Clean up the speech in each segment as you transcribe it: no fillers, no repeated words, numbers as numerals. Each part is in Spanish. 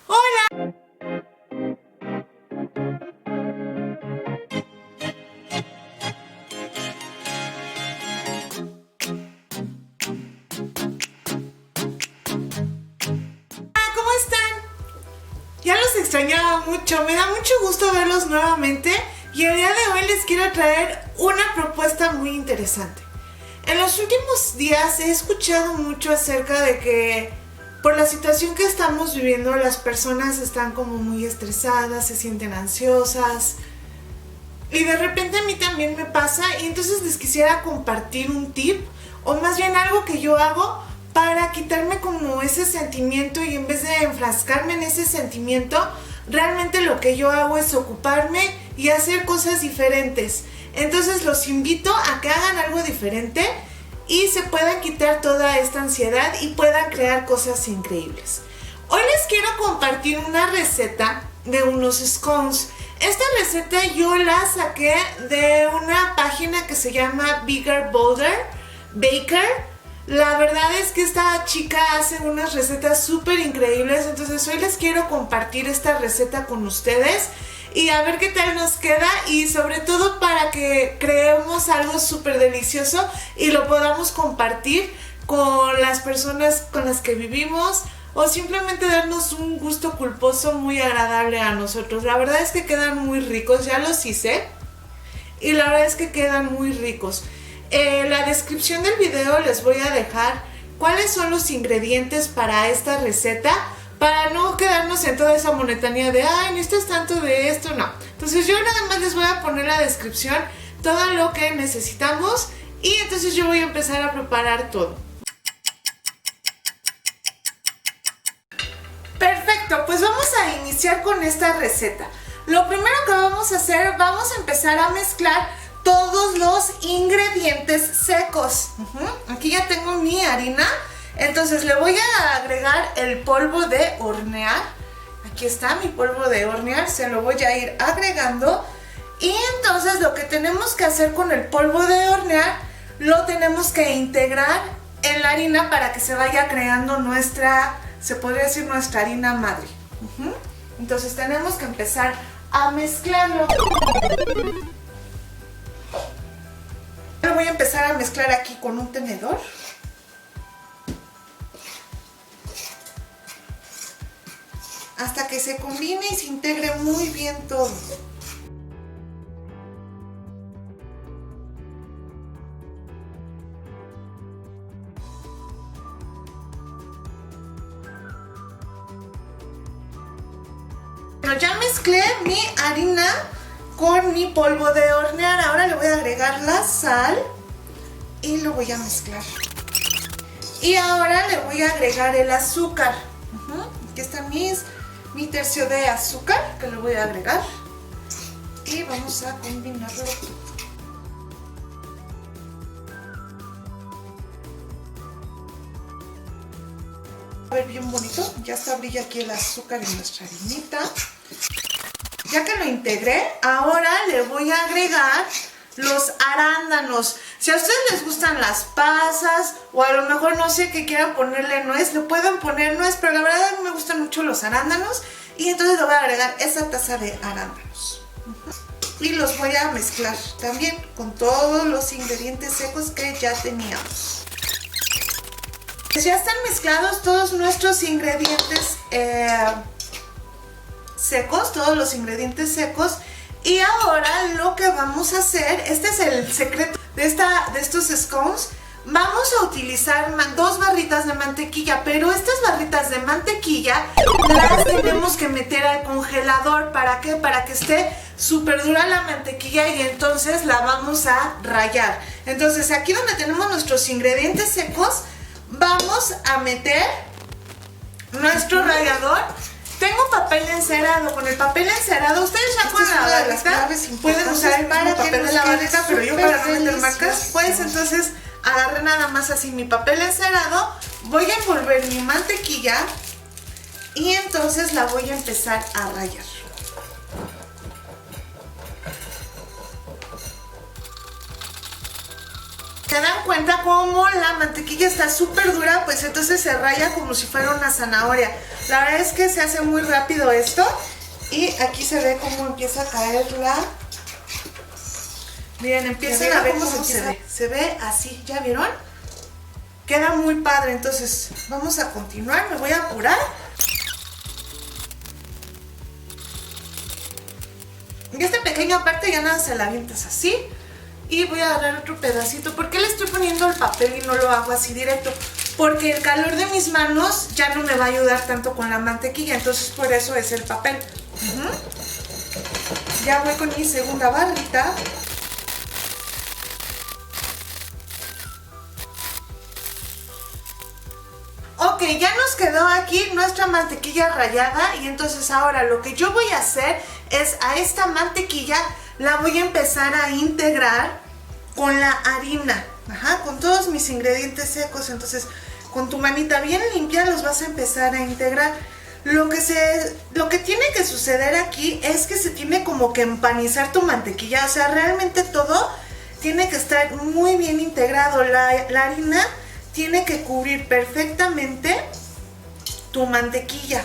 Hola. ¿Cómo están? Ya los extrañaba mucho, me da mucho gusto verlos nuevamente y el día de hoy les quiero traer una propuesta muy interesante. En los últimos días he escuchado mucho acerca de que por la situación que estamos viviendo las personas están como muy estresadas, se sienten ansiosas y de repente a mí también me pasa y entonces les quisiera compartir un tip o más bien algo que yo hago para quitarme como ese sentimiento y en vez de enfrascarme en ese sentimiento, realmente lo que yo hago es ocuparme y hacer cosas diferentes. Entonces los invito a que hagan algo diferente y se puedan quitar toda esta ansiedad y puedan crear cosas increíbles. Hoy les quiero compartir una receta de unos scones. Esta receta yo la saqué de una página que se llama Bigger Bolder Baker. La verdad es que esta chica hace unas recetas súper increíbles, entonces hoy les quiero compartir esta receta con ustedes y a ver qué tal nos queda y sobre todo para que creemos algo súper delicioso y lo podamos compartir con las personas con las que vivimos o simplemente darnos un gusto culposo muy agradable a nosotros. La verdad es que quedan muy ricos, ya los hice y la verdad es que quedan muy ricos. En la descripción del video les voy a dejar cuáles son los ingredientes para esta receta para no quedarnos en toda esa monotonía de ay, necesitas tanto de esto, no. Entonces yo nada más les voy a poner en la descripción todo lo que necesitamos y entonces yo voy a empezar a preparar todo. Perfecto, pues vamos a iniciar con esta receta. Lo primero que vamos a hacer, vamos a empezar a mezclar todos los ingredientes secos. Aquí ya tengo mi harina, entonces le voy a agregar el polvo de hornear. Aquí está mi polvo de hornear, se lo voy a ir agregando. Y entonces lo que tenemos que hacer con el polvo de hornear, lo tenemos que integrar en la harina para que se vaya creando nuestra, se podría decir nuestra harina madre. Entonces tenemos que empezar a mezclarlo. Lo voy a empezar a mezclar aquí con un tenedor. Hasta que se combine y se integre muy bien todo. Bueno, ya mezclé mi harina con mi polvo de hornear. Ahora le voy a agregar la sal y lo voy a mezclar. Y ahora le voy a agregar el azúcar. Aquí está mi tercio de azúcar que le voy a agregar. Y vamos a combinarlo todo. A ver, bien bonito. Ya está, brilla aquí el azúcar en nuestra harinita. Ya que lo integré, ahora le voy a agregar los arándanos. Si a ustedes les gustan las pasas o a lo mejor no sé que quieran ponerle nuez, le pueden poner nuez, pero la verdad a mí me gustan mucho los arándanos y entonces le voy a agregar esa taza de arándanos. Y los voy a mezclar también con todos los ingredientes secos que ya teníamos. Pues ya están mezclados todos nuestros ingredientes secos, todos los ingredientes secos. Y ahora lo que vamos a hacer, este es el secreto de estos scones, vamos a utilizar 2 barritas de mantequilla, pero estas barritas de mantequilla las tenemos que meter al congelador. ¿Para qué? Para que esté súper dura la mantequilla y entonces la vamos a rallar. Entonces aquí donde tenemos nuestros ingredientes secos, vamos a meter nuestro rallador. Tengo papel encerado. Con el papel encerado, ustedes ya con la barrita pueden usar el papel de la barrita, pero yo para no meter marcas, pues entonces agarré nada más así mi papel encerado, voy a envolver mi mantequilla y entonces la voy a empezar a rallar. ¿Se dan cuenta cómo la mantequilla está súper dura? Pues entonces se raya como si fuera una zanahoria. La verdad es que se hace muy rápido esto. Y aquí se ve cómo empieza a caer la... Miren, empiezan a ver cómo se ve. Se ve así, ¿ya vieron? Queda muy padre, entonces vamos a continuar. Me voy a apurar. Y esta pequeña parte ya nada se la avientas así. Y voy a agarrar otro pedacito. ¿Por qué le estoy poniendo el papel y no lo hago así directo? Porque el calor de mis manos ya no me va a ayudar tanto con la mantequilla. Entonces por eso es el papel. Ya voy con mi segunda barrita. Ok, ya nos quedó aquí nuestra mantequilla rallada. Y entonces ahora lo que yo voy a hacer es a esta mantequilla la voy a empezar a integrar con la harina, con todos mis ingredientes secos. Entonces con tu manita bien limpia los vas a empezar a integrar. Lo que tiene que suceder aquí es que se tiene como que empanizar tu mantequilla. O sea, realmente todo tiene que estar muy bien integrado. La harina tiene que cubrir perfectamente tu mantequilla.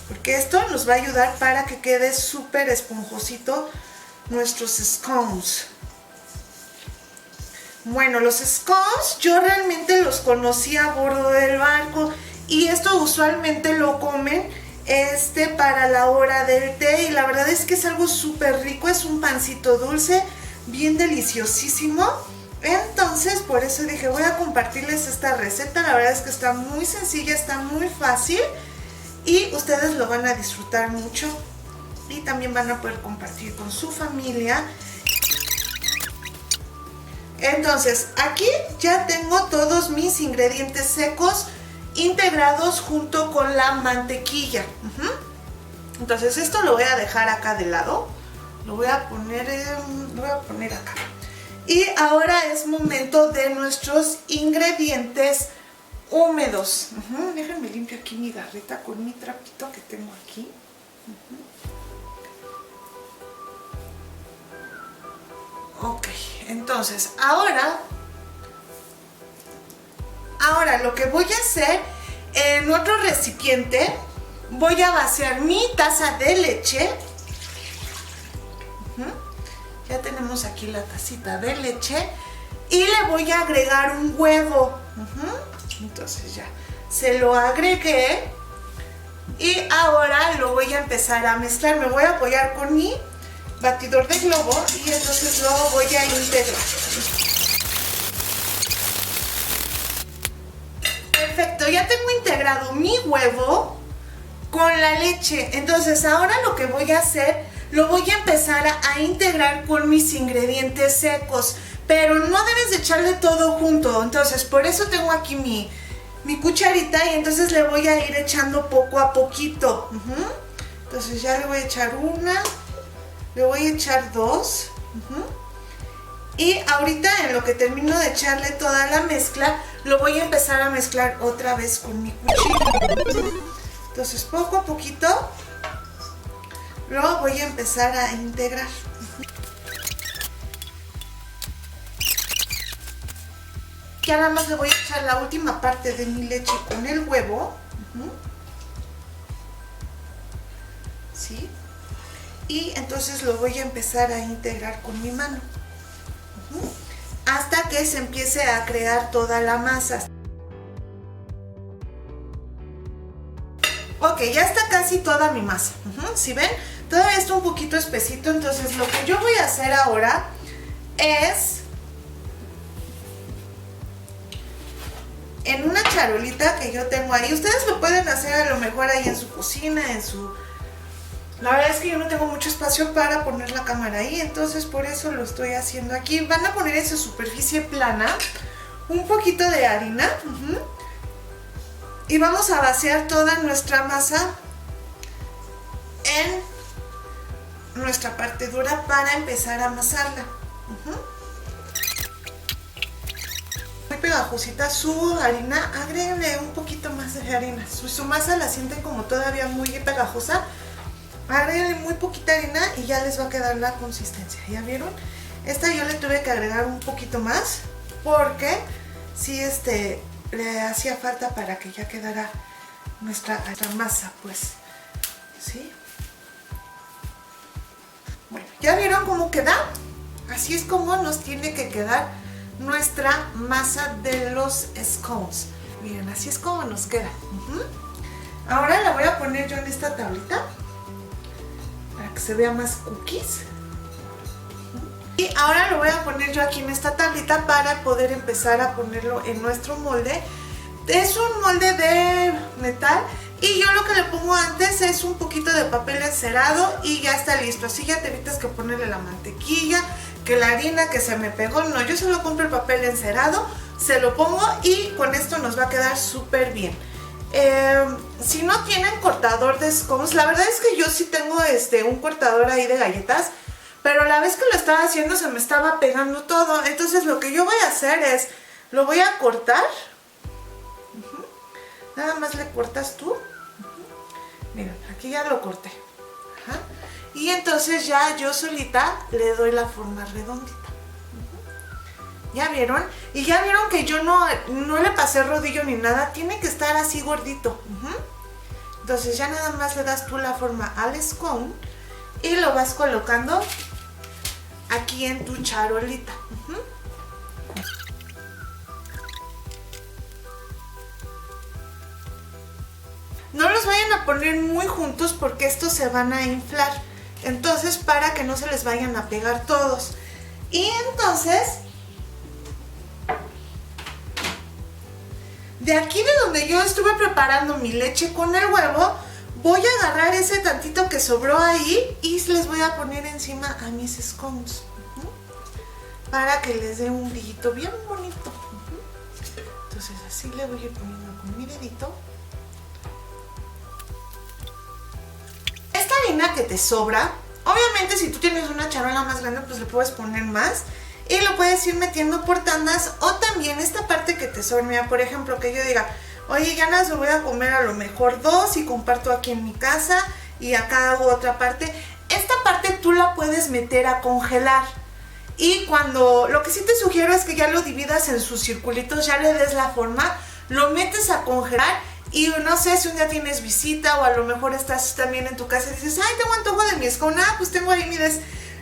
Porque esto nos va a ayudar para que quede súper esponjosito nuestros scones. Bueno, los scones yo realmente los conocí a bordo del barco y esto usualmente lo comen para la hora del té y la verdad es que es algo súper rico, es un pancito dulce, bien deliciosísimo. Entonces por eso dije voy a compartirles esta receta, la verdad es que está muy sencilla, está muy fácil. Y ustedes lo van a disfrutar mucho y también van a poder compartir con su familia. Entonces, aquí ya tengo todos mis ingredientes secos integrados junto con la mantequilla. Entonces, esto lo voy a dejar acá de lado. Lo voy a poner acá. Y ahora es momento de nuestros ingredientes húmedos. Déjenme limpio aquí mi garrita con mi trapito que tengo aquí. Ok, entonces ahora lo que voy a hacer en otro recipiente, voy a vaciar mi taza de leche. Ya tenemos aquí la tacita de leche y le voy a agregar un huevo. Entonces ya se lo agregué y ahora lo voy a empezar a mezclar. Me voy a apoyar con mi batidor de globo y entonces lo voy a integrar. Perfecto, ya tengo integrado mi huevo con la leche. Entonces ahora lo que voy a hacer, lo voy a empezar a integrar con mis ingredientes secos. Pero no debes de echarle todo junto, entonces por eso tengo aquí mi cucharita y entonces le voy a ir echando poco a poquito. Entonces ya le voy a echar una, le voy a echar dos. Y ahorita en lo que termino de echarle toda la mezcla, lo voy a empezar a mezclar otra vez con mi cuchillo. Entonces poco a poquito lo voy a empezar a integrar. Y ahora más le voy a echar la última parte de mi leche con el huevo. ¿Sí? Y entonces lo voy a empezar a integrar con mi mano. Hasta que se empiece a crear toda la masa. Ok, ya está casi toda mi masa. ¿Sí ven? Todavía está un poquito espesito, entonces lo que yo voy a hacer ahora es... en una charolita que yo tengo ahí, ustedes lo pueden hacer a lo mejor ahí en su cocina, La verdad es que yo no tengo mucho espacio para poner la cámara ahí, entonces por eso lo estoy haciendo aquí. Van a poner en su superficie plana un poquito de harina. Y vamos a vaciar toda nuestra masa en nuestra parte dura para empezar a amasarla. Muy pegajosita su harina, agréguenle un poquito más de harina. Su masa la sienten como todavía muy pegajosa, agréguenle muy poquita harina y ya les va a quedar la consistencia, ¿ya vieron? Esta yo le tuve que agregar un poquito más porque sí le hacía falta para que ya quedara nuestra masa, pues, ¿sí? Bueno, ¿ya vieron cómo queda? Así es como nos tiene que quedar nuestra masa de los scones. Miren, así es como nos queda. Ahora la voy a poner yo en esta tablita para que se vea más cookies. Y ahora lo voy a poner yo aquí en esta tablita para poder empezar a ponerlo en nuestro molde. Es un molde de metal y yo lo que le pongo antes es un poquito de papel encerado y ya está listo. Así ya te evitas que ponerle la mantequilla, que la harina, que se me pegó. No, yo solo compro el papel encerado, se lo pongo y con esto nos va a quedar súper bien. Si no tienen cortador de scones, la verdad es que yo sí tengo un cortador ahí de galletas, pero la vez que lo estaba haciendo se me estaba pegando todo. Entonces lo que yo voy a hacer es, lo voy a cortar. Nada más le cortas tú. Miren, aquí ya lo corté. Y entonces ya yo solita le doy la forma redondita. ¿Ya vieron? Y ya vieron que yo no le pasé rodillo ni nada. Tiene que estar así gordito. Entonces ya nada más le das tú la forma al scone y lo vas colocando aquí en tu charolita. No los vayan a poner muy juntos porque estos se van a inflar. Entonces, para que no se les vayan a pegar todos. Y entonces, de aquí de donde yo estuve preparando mi leche con el huevo, voy a agarrar ese tantito que sobró ahí y les voy a poner encima a mis scones. Para que les dé un brillito bien bonito. Entonces así le voy a ir poniendo con mi dedito. Esta harina que te sobra, obviamente si tú tienes una charola más grande pues le puedes poner más y lo puedes ir metiendo por tandas, o también esta parte que te sobra, mira, por ejemplo, que yo diga, oye, ya nada, me voy a comer a lo mejor 2 y comparto aquí en mi casa y acá hago otra parte. Esta parte tú la puedes meter a congelar. Y cuando, lo que sí te sugiero es que ya lo dividas en sus circulitos, ya le des la forma, lo metes a congelar y no sé si un día tienes visita o a lo mejor estás también en tu casa y dices, ay, tengo antojo de mi scone, pues tengo ahí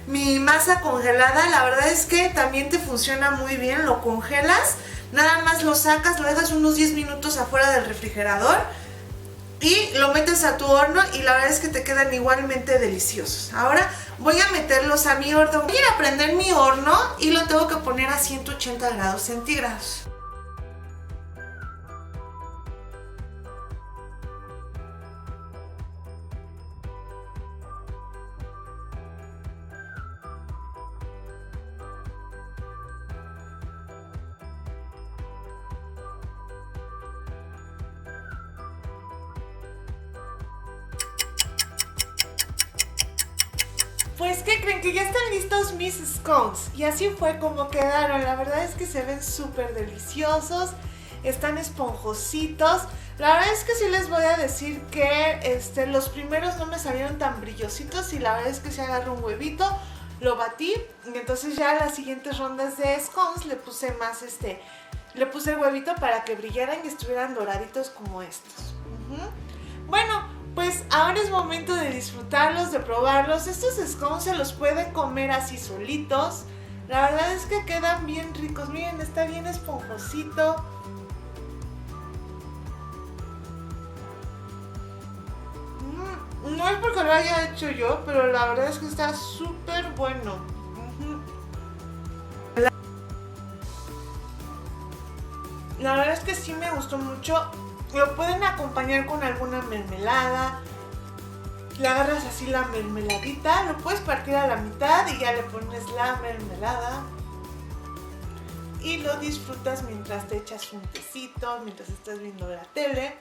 mi masa congelada. La verdad es que también te funciona muy bien, lo congelas, nada más lo sacas, lo dejas unos 10 minutos afuera del refrigerador y lo metes a tu horno y la verdad es que te quedan igualmente deliciosos. Ahora voy a meterlos a mi horno. Voy a ir a prender mi horno y lo tengo que poner a 180 grados centígrados. Pues, ¿qué creen? Que ya están listos mis scones. Y así fue como quedaron. La verdad es que se ven súper deliciosos. Están esponjositos. La verdad es que sí les voy a decir que los primeros no me salieron tan brillositos. Y la verdad es que si agarro un huevito, lo batí. Y entonces ya a las siguientes rondas de scones le puse más le puse el huevito para que brillaran y estuvieran doraditos como estos. Bueno, pues ahora es momento de disfrutarlos, de probarlos. Estos scones se los pueden comer así solitos. La verdad es que quedan bien ricos. Miren, está bien esponjosito. No es porque lo haya hecho yo, pero la verdad es que está súper bueno. La verdad es que sí me gustó mucho. Lo pueden acompañar con alguna mermelada. Le agarras así la mermeladita, lo puedes partir a la mitad y ya le pones la mermelada. Y lo disfrutas mientras te echas un tecito, mientras estás viendo la tele.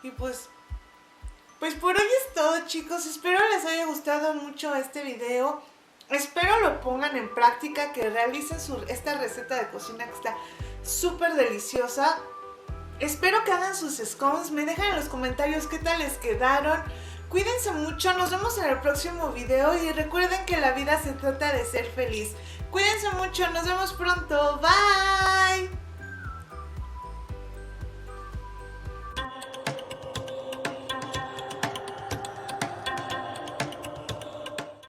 Y pues por hoy es todo, chicos. Espero les haya gustado mucho este video. Espero lo pongan en práctica, que realicen esta receta de cocina que está súper deliciosa. Espero que hagan sus scones, me dejan en los comentarios qué tal les quedaron, Cuídense mucho, nos vemos en el próximo video y recuerden que la vida se trata de ser feliz. Cuídense mucho, nos vemos pronto, bye.